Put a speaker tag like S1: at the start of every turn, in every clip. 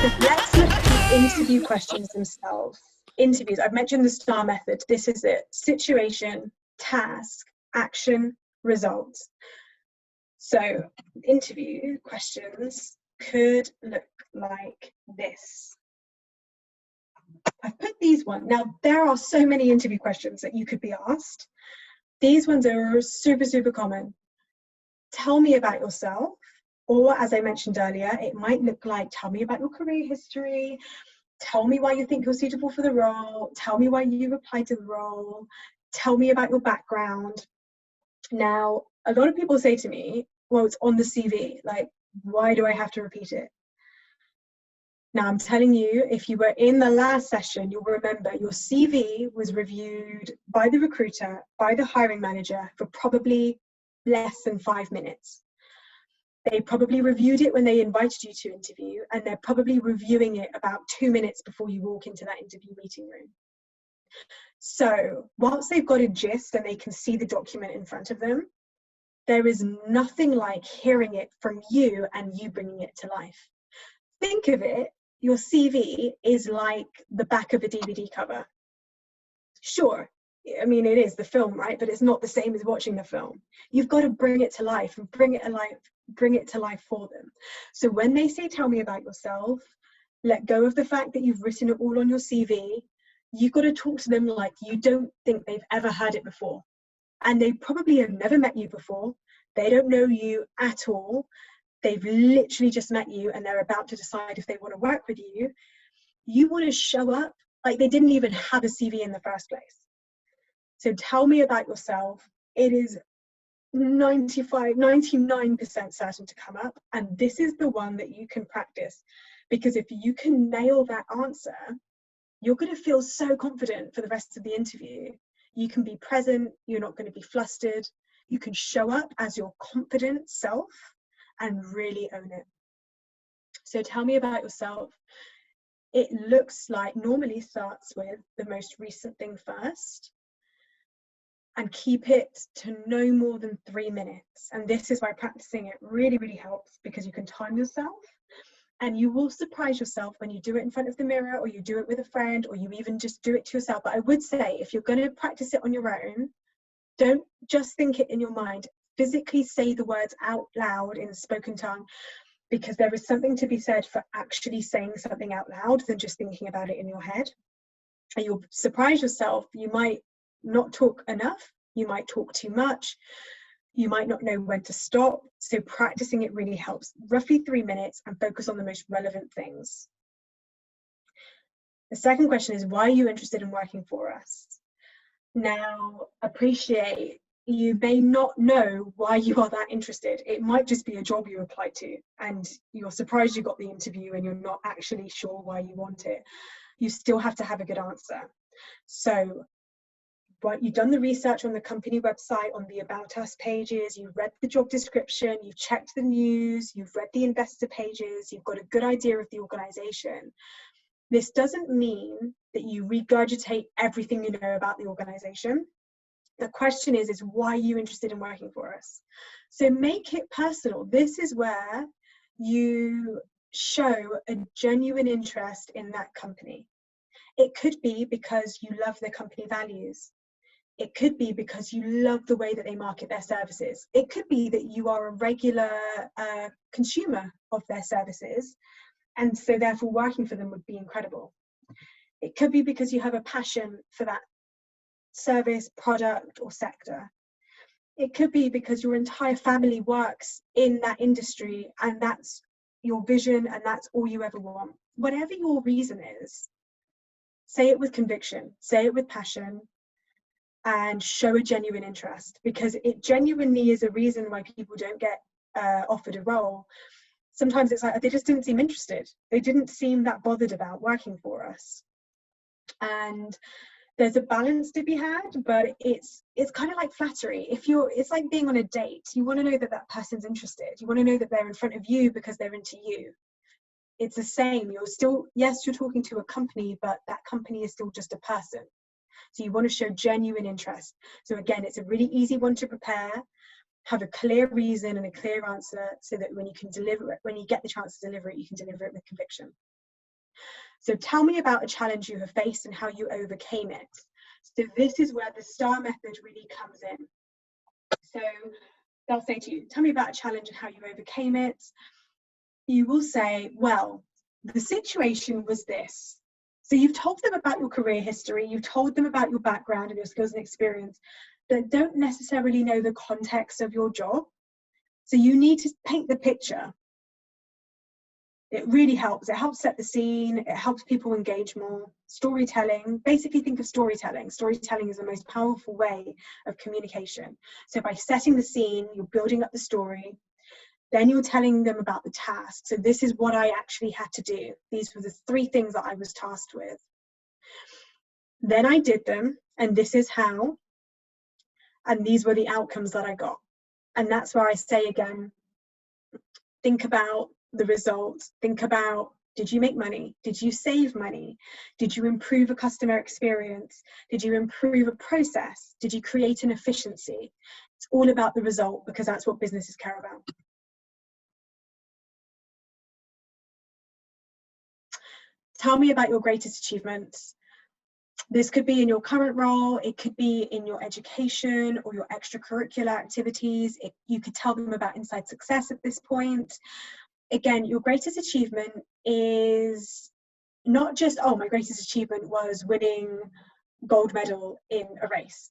S1: So let's look at the interview questions themselves. Interviews, I've mentioned the STAR method. This is it: situation, task, action, results. So interview questions could look like this. I've put these ones. Now, there are so many interview questions that you could be asked. These ones are super, super common. Tell me about yourself. Or, as I mentioned earlier, it might look like, tell me about your career history. Tell me why you think you're suitable for the role. Tell me why you applied to the role. Tell me about your background. Now, a lot of people say to me, well, it's on the CV. Like, why do I have to repeat it? Now, I'm telling you, if you were in the last session, you'll remember your CV was reviewed by the recruiter, by the hiring manager for probably less than 5 minutes. They probably reviewed it when they invited you to interview, and they're probably reviewing it about 2 minutes before you walk into that interview meeting room. So whilst they've got a gist and they can see the document in front of them, there is nothing like hearing it from you and you bringing it to life. Think of it, your CV is like the back of a DVD cover. Sure, I mean, it is the film, right? But it's not the same as watching the film. You've got to bring it to life and bring it to life for them. So when they say, tell me about yourself, let go of the fact that you've written it all on your CV. You've got to talk to them like you don't think they've ever heard it before. And they probably have never met you before. They don't know you at all. They've literally just met you and they're about to decide if they want to work with you. You want to show up like they didn't even have a CV in the first place. So tell me about yourself. It is 99% certain to come up. And this is the one that you can practice, because if you can nail that answer, you're going to feel so confident for the rest of the interview. You can be present. You're not going to be flustered. You can show up as your confident self and really own it. So tell me about yourself. It looks like normally starts with the most recent thing first, and keep it to no more than 3 minutes. And this is why practicing it really, really helps, because you can time yourself and you will surprise yourself when you do it in front of the mirror, or you do it with a friend, or you even just do it to yourself. But I would say, if you're going to practice it on your own, don't just think it in your mind. Physically say the words out loud in spoken tongue, because there is something to be said for actually saying something out loud than just thinking about it in your head. And you'll surprise yourself. You might not talk enough. You might talk too much. You might not know when to stop. So practicing it really helps. Roughly 3 minutes, and focus on the most relevant things. The second question is, why are you interested in working for us? Now, appreciate you may not know why you are that interested. It might just be a job you applied to and you're surprised you got the interview and you're not actually sure why you want it. You still have to have a good answer. So you've done the research on the company website, on the About Us pages, you've read the job description, you've checked the news, you've read the investor pages, you've got a good idea of the organization. This doesn't mean that you regurgitate everything you know about the organization. The question is why are you interested in working for us? So make it personal. This is where you show a genuine interest in that company. It could be because you love the company values. It could be because you love the way that they market their services. It could be that you are a regular consumer of their services, and so therefore working for them would be incredible. It could be because you have a passion for that service, product, or sector. It could be because your entire family works in that industry and that's your vision and that's all you ever want. Whatever your reason is, say it with conviction, say it with passion, and show a genuine interest, because it genuinely is a reason why people don't get offered a role. Sometimes it's like they just didn't seem interested. They didn't seem that bothered about working for us. And there's a balance to be had, but it's kind of like flattery. It's like being on a date. You want to know that that person's interested. You want to know that they're in front of you because they're into you. It's the same. You're talking to a company, but that company is still just a person. So you want to show genuine interest. So again, it's a really easy one to prepare. Have a clear reason and a clear answer, so that when you get the chance to deliver it, you can deliver it with conviction. So tell me about a challenge you have faced and how you overcame it. So this is where the STAR method really comes in. So they'll say to you, tell me about a challenge and how you overcame it. You will say, well, the situation was this. So you've told them about your career history, you've told them about your background and your skills and experience, but don't necessarily know the context of your job. So you need to paint the picture. It really helps. It helps set the scene. It helps people engage more. Storytelling, basically think of storytelling. Storytelling is the most powerful way of communication. So by setting the scene, you're building up the story. Then you're telling them about the task. So this is what I actually had to do. These were the 3 things that I was tasked with. Then I did them, and this is how. And these were the outcomes that I got. And that's where I say again, think about the results. Think about, did you make money? Did you save money? Did you improve a customer experience? Did you improve a process? Did you create an efficiency? It's all about the result, because that's what businesses care about. Tell me about your greatest achievements. This could be in your current role, it could be in your education or your extracurricular activities. You could tell them about InsideSuccess at this point. Again, your greatest achievement is not just, oh, my greatest achievement was winning gold medal in a race.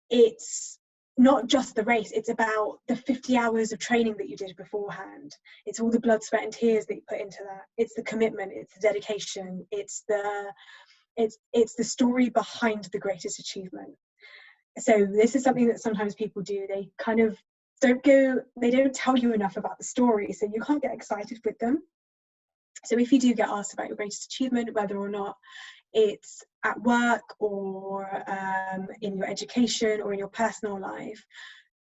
S1: It's not just the race, it's about the 50 hours of training that you did beforehand. It's all the blood, sweat and tears that you put into that. It's the commitment, it's the dedication, it's the story behind the greatest achievement. So this is something that sometimes people do. They kind of they don't tell you enough about the story, so you can't get excited with them. So if you do get asked about your greatest achievement, whether or not it's at work or in your education or in your personal life,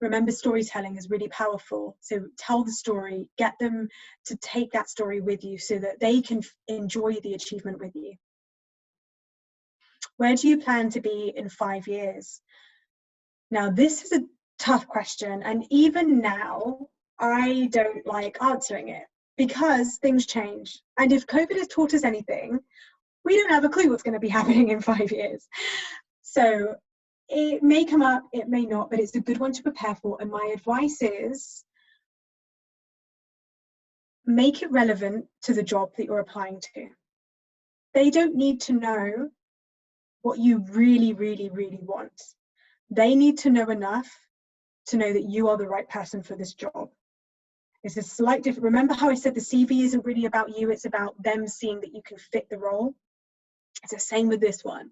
S1: remember storytelling is really powerful. So tell the story, get them to take that story with you so that they can enjoy the achievement with you. Where do you plan to be in 5 years? Now, this is a tough question, and even now, I don't like answering it because things change. And if COVID has taught us anything, we don't have a clue what's going to be happening in 5 years. So it may come up, it may not, but it's a good one to prepare for. And my advice is make it relevant to the job that you're applying to. They don't need to know what you really, really, really want. They need to know enough to know that you are the right person for this job. It's a slight difference. Remember how I said the CV isn't really about you, it's about them seeing that you can fit the role. It's the same with this one.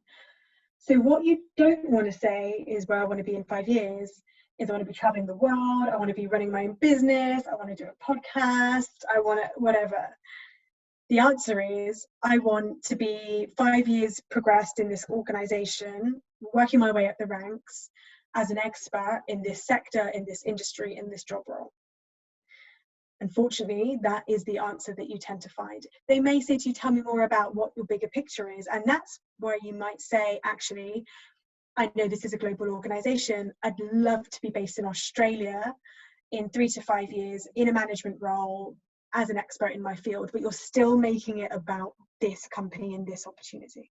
S1: So what you don't want to say is where I want to be in 5 years is I want to be traveling the world, I want to be running my own business, I want to do a podcast, I want to whatever. The answer is I want to be 5 years progressed in this organization, working my way up the ranks as an expert in this sector, in this industry, in this job role. Unfortunately, that is the answer that you tend to find. They may say to you, tell me more about what your bigger picture is. And that's where you might say, actually, I know this is a global organization. I'd love to be based in Australia in 3 to 5 years in a management role as an expert in my field, but you're still making it about this company and this opportunity.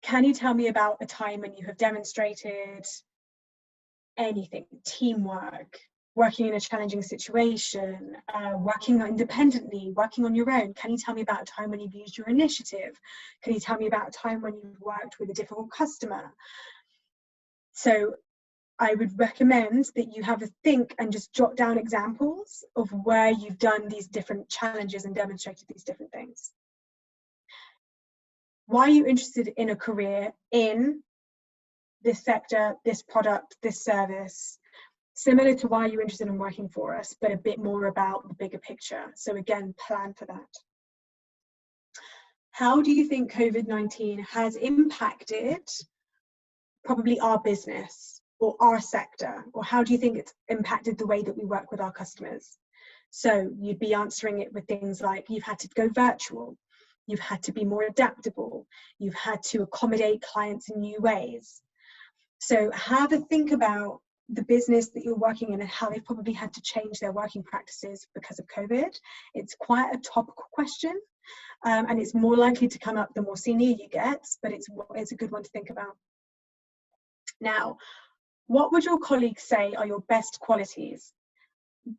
S1: Can you tell me about a time when you have demonstrated anything, teamwork, working in a challenging situation, working independently, working on your own? Can you tell me about a time when you've used your initiative? Can you tell me about a time when you've worked with a difficult customer? So I would recommend that you have a think and just jot down examples of where you've done these different challenges and demonstrated these different things. Why are you interested in a career in this sector, this product, this service? Similar to why you're interested in working for us, but a bit more about the bigger picture. So again, plan for that. How do you think COVID-19 has impacted probably our business or our sector? Or how do you think it's impacted the way that we work with our customers? So you'd be answering it with things like, you've had to go virtual, you've had to be more adaptable, you've had to accommodate clients in new ways. So have a think about the business that you're working in and how they've probably had to change their working practices because of COVID. It's quite a topical question, and it's more likely to come up the more senior you get, but it's a good one to think about. Now, what would your colleagues say are your best qualities?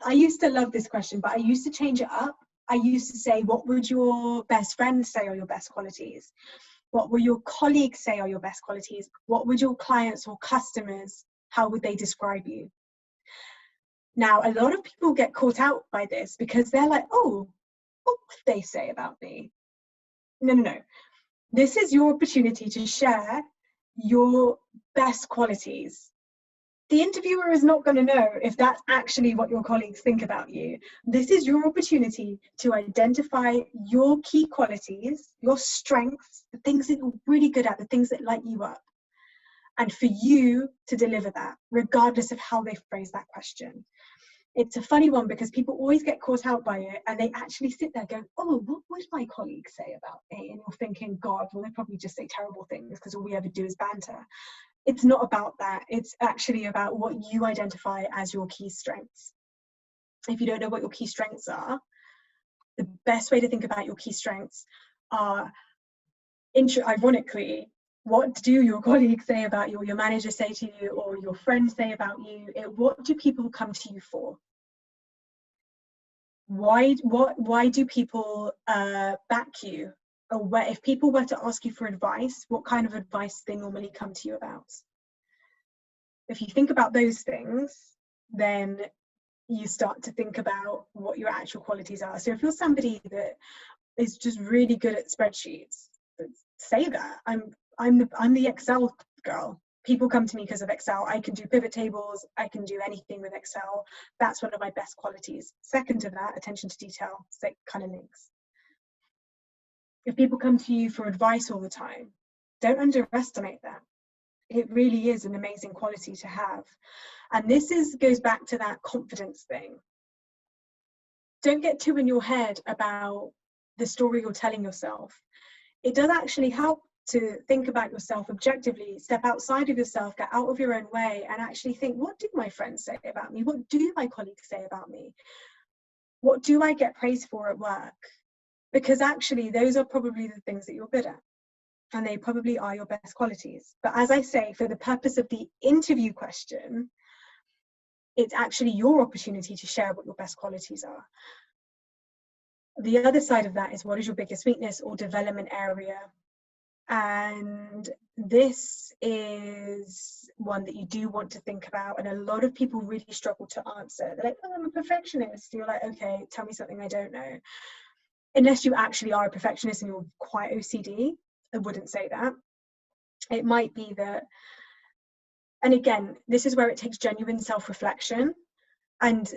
S1: I used to love this question, but I used to change it up. I used to say, what would your best friends say are your best qualities? What will your colleagues say are your best qualities? What would your clients or customers, how would they describe you? Now, a lot of people get caught out by this because they're like, oh, what would they say about me? No. This is your opportunity to share your best qualities. The interviewer is not going to know if that's actually what your colleagues think about you. This is your opportunity to identify your key qualities, your strengths, the things that you're really good at, the things that light you up, and for you to deliver that, regardless of how they phrase that question. It's a funny one because people always get caught out by it and they actually sit there going, oh, what would my colleagues say about me? And you're thinking, God, well, they probably just say terrible things because all we ever do is banter. It's not about that. It's actually about what you identify as your key strengths. If you don't know what your key strengths are, the best way to think about your key strengths are, ironically, what do your colleagues say about you, or your manager say to you, or your friends say about you? What do people come to you for? Why do people back you? Or if people were to ask you for advice, what kind of advice do they normally come to you about? If you think about those things, then you start to think about what your actual qualities are. So if you're somebody that is just really good at spreadsheets, say that. I'm the Excel girl. People come to me because of Excel. I can do pivot tables. I can do anything with Excel. That's one of my best qualities. Second to that, attention to detail. So it kind of links. If people come to you for advice all the time, don't underestimate that. It really is an amazing quality to have. And this goes back to that confidence thing. Don't get too in your head about the story you're telling yourself. It does actually help to think about yourself objectively, step outside of yourself, get out of your own way, and actually think, what do my friends say about me? What do my colleagues say about me? What do I get praised for at work? Because actually, those are probably the things that you're good at, and they probably are your best qualities. But as I say, for the purpose of the interview question, it's actually your opportunity to share what your best qualities are. The other side of that is, what is your biggest weakness or development area? And this is one that you do want to think about, and a lot of people really struggle to answer. They're like, oh, I'm a perfectionist. You're like, okay, tell me something I don't know. Unless you actually are a perfectionist and you're quite OCD, I wouldn't say that. It might be that, and again, this is where it takes genuine self-reflection and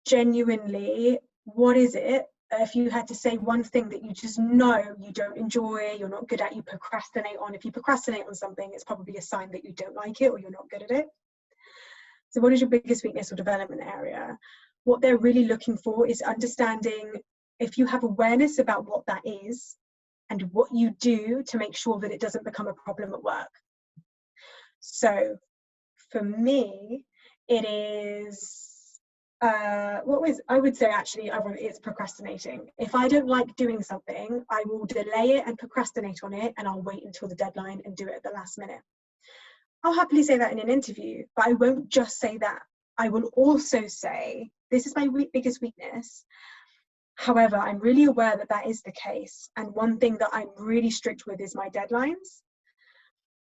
S1: genuinely, what is it? If you had to say one thing that you just know you don't enjoy, you're not good at, you procrastinate on. If you procrastinate on something, it's probably a sign that you don't like it or you're not good at it. So what is your biggest weakness or development area? What they're really looking for is understanding if you have awareness about what that is and what you do to make sure that it doesn't become a problem at work. So for me, it is, I would say actually, it's procrastinating. If I don't like doing something, I will delay it and procrastinate on it, and I'll wait until the deadline and do it at the last minute. I'll happily say that in an interview, but I won't just say that. I will also say, this is my biggest weakness. However, I'm really aware that that is the case. And one thing that I'm really strict with is my deadlines.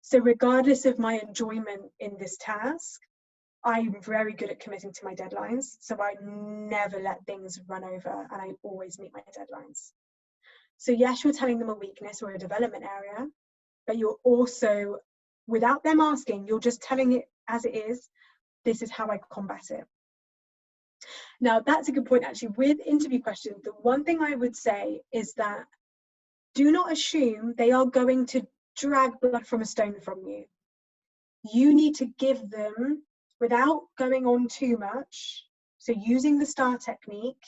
S1: So regardless of my enjoyment in this task, I'm very good at committing to my deadlines. So I never let things run over, and I always meet my deadlines. So yes, you're telling them a weakness or a development area, but you're also, without them asking, you're just telling it as it is. This is how I combat it. Now, that's a good point, actually. With interview questions, the one thing I would say is that do not assume they are going to drag blood from a stone from you. You need to give them, without going on too much, so using the STAR technique,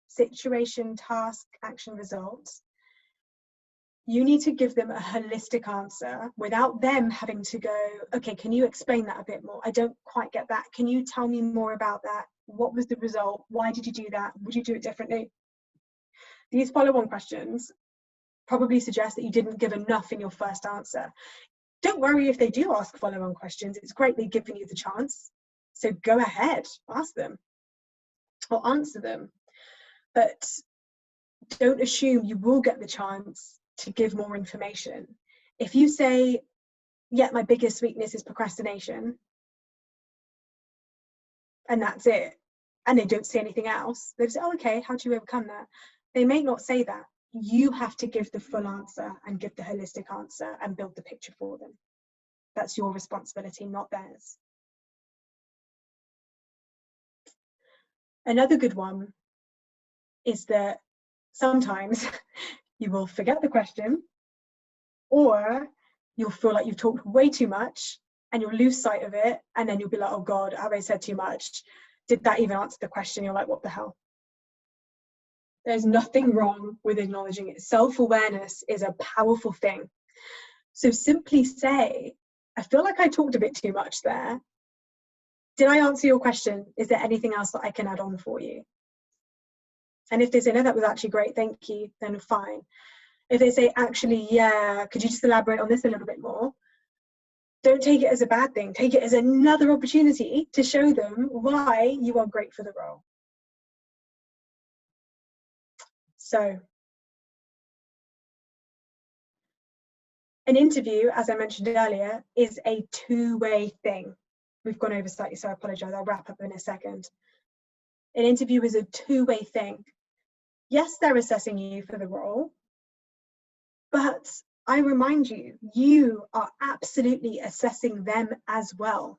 S1: situation, task, action, results, you need to give them a holistic answer without them having to go, okay, can you explain that a bit more? I don't quite get that. Can you tell me more about that? What was the result? Why did you do that? Would you do it differently? These follow-on questions probably suggest that you didn't give enough in your first answer. Don't worry if they do ask follow-on questions. It's great they've given you the chance. So go ahead, ask them or answer them. But don't assume you will get the chance to give more information. If you say, yeah, my biggest weakness is procrastination, and that's it, and they don't say anything else, they say, oh, okay, how do you overcome that? They may not say that. You have to give the full answer and give the holistic answer and build the picture for them. That's your responsibility, not theirs. Another good one is that sometimes you will forget the question, or you'll feel like you've talked way too much and you'll lose sight of it, and then you'll be like, oh God, have I said too much? Did that even answer the question? You're like, what the hell? There's nothing wrong with acknowledging it. Self-awareness is a powerful thing. So simply say, I feel like I talked a bit too much there. Did I answer your question? Is there anything else that I can add on for you? And if they say, no, that was actually great, thank you, then fine. If they say, actually, yeah, could you just elaborate on this a little bit more? Don't take it as a bad thing. Take it as another opportunity to show them why you are great for the role. So, an interview, as I mentioned earlier, is a two-way thing. We've gone over slightly, so I apologize. I'll wrap up in a second. An interview is a two-way thing. Yes, they're assessing you for the role, but I remind you, you are absolutely assessing them as well.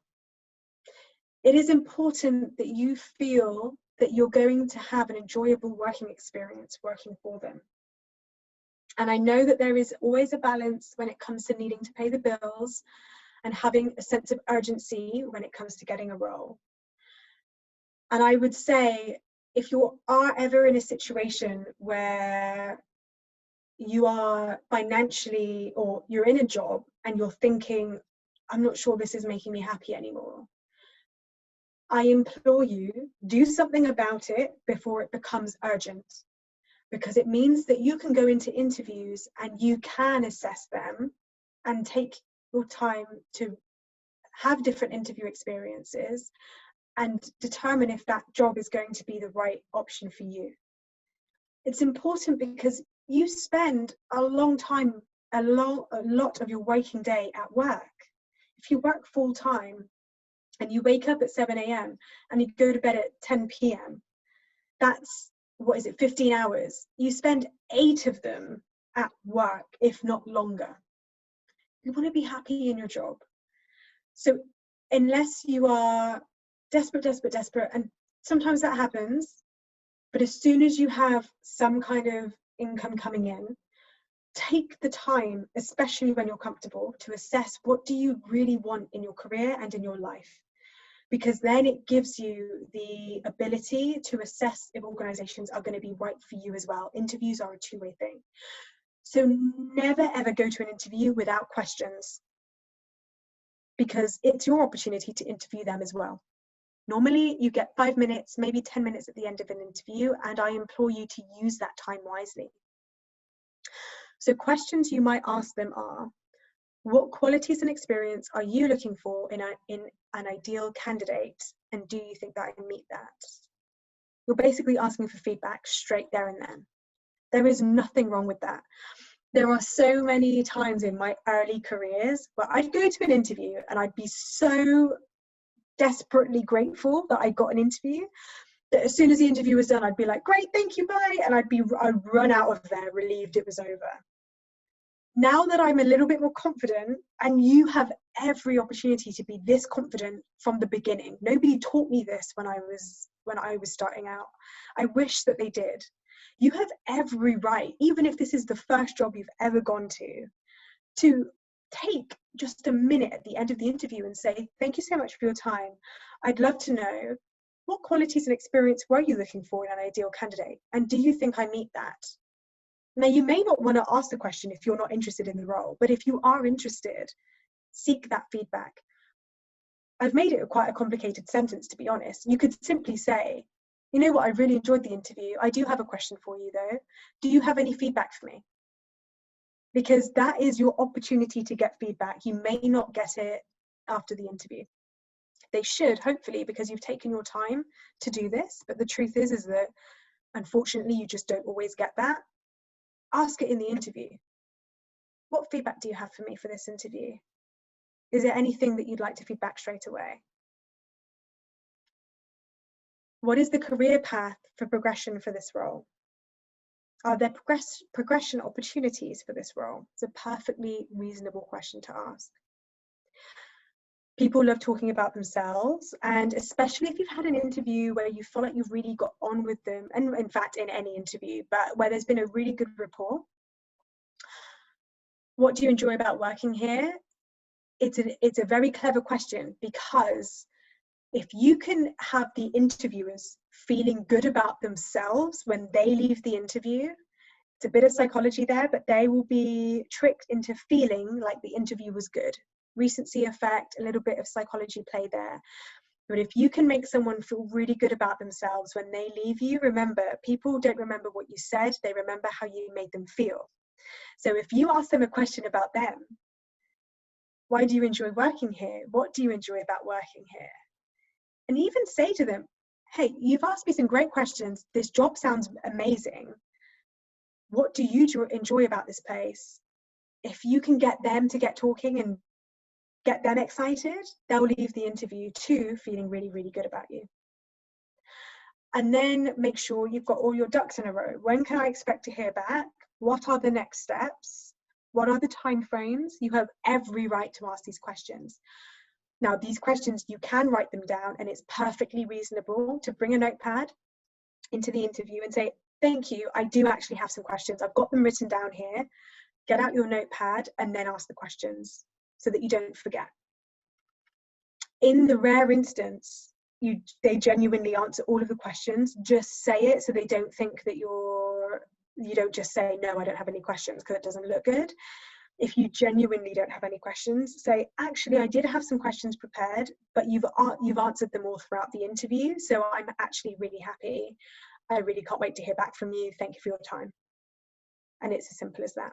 S1: It is important that you feel that you're going to have an enjoyable working experience working for them. And I know that there is always a balance when it comes to needing to pay the bills and having a sense of urgency when it comes to getting a role. And I would say, if you are ever in a situation where you are financially, or you're in a job and you're thinking, I'm not sure this is making me happy anymore, I implore you, do something about it before it becomes urgent, because it means that you can go into interviews and you can assess them and take your time to have different interview experiences and determine if that job is going to be the right option for you. It's important because you spend a lot of your waking day at work. If you work full time and you wake up at 7 a.m. and you go to bed at 10 p.m, that's, 15 hours. You spend 8 of them at work, if not longer. You want to be happy in your job. So unless you are desperate, and sometimes that happens, but as soon as you have some kind of income coming in, take the time, especially when you're comfortable, to assess what do you really want in your career and in your life. Because then it gives you the ability to assess if organizations are going to be right for you as well. Interviews are a two-way thing. So never ever go to an interview without questions, because it's your opportunity to interview them as well. Normally you get 5 minutes, maybe 10 minutes at the end of an interview, and I implore you to use that time wisely. So questions you might ask them are, what qualities and experience are you looking for in an ideal candidate, and do you think that I meet that? You're basically asking for feedback straight there and then. There is nothing wrong with that. There are so many times in my early careers where I'd go to an interview and I'd be so desperately grateful that I got an interview that as soon as the interview was done, I'd be like, great, thank you, bye. And I'd run out of there relieved it was over. Now that I'm a little bit more confident, and you have every opportunity to be this confident from the beginning. Nobody taught me this when I was starting out. I wish that they did. You have every right, even if this is the first job you've ever gone to take just a minute at the end of the interview and say, thank you so much for your time. I'd love to know, what qualities and experience were you looking for in an ideal candidate? And do you think I meet that? Now, you may not want to ask the question if you're not interested in the role, but if you are interested, seek that feedback. I've made it quite a complicated sentence, to be honest. You could simply say, you know what, I really enjoyed the interview. I do have a question for you though. Do you have any feedback for me? Because that is your opportunity to get feedback. You may not get it after the interview. They should, hopefully, because you've taken your time to do this. But the truth is that unfortunately, you just don't always get that. Ask it in the interview. What feedback do you have for me for this interview? Is there anything that you'd like to feedback straight away? What is the career path for progression for this role? Are there progression opportunities for this role? It's a perfectly reasonable question to ask. People love talking about themselves, and especially if you've had an interview where you feel like you've really got on with them, and in fact in any interview, but where there's been a really good rapport. What do you enjoy about working here? It's a very clever question, because if you can have the interviewers feeling good about themselves when they leave the interview, it's a bit of psychology there, but they will be tricked into feeling like the interview was good. Recency effect, a little bit of psychology play there. But if you can make someone feel really good about themselves when they leave you, remember, people don't remember what you said, they remember how you made them feel. So if you ask them a question about them, why do you enjoy working here? What do you enjoy about working here? And even say to them, hey, you've asked me some great questions. This job sounds amazing. What do you enjoy about this place? If you can get them to get talking and get them excited, they'll leave the interview too feeling really, really good about you. And then make sure you've got all your ducks in a row. When can I expect to hear back? What are the next steps? What are the time frames? You have every right to ask these questions. Now, these questions, you can write them down, and it's perfectly reasonable to bring a notepad into the interview and say, thank you, I do actually have some questions. I've got them written down here. Get out your notepad and then ask the questions so that you don't forget. In the rare instance, they genuinely answer all of the questions, just say it so they don't think that you don't just say, no, I don't have any questions, because it doesn't look good. If you genuinely don't have any questions, say, actually, I did have some questions prepared, but you've answered them all throughout the interview, so I'm actually really happy. I really can't wait to hear back from you. Thank you for your time. And it's as simple as that.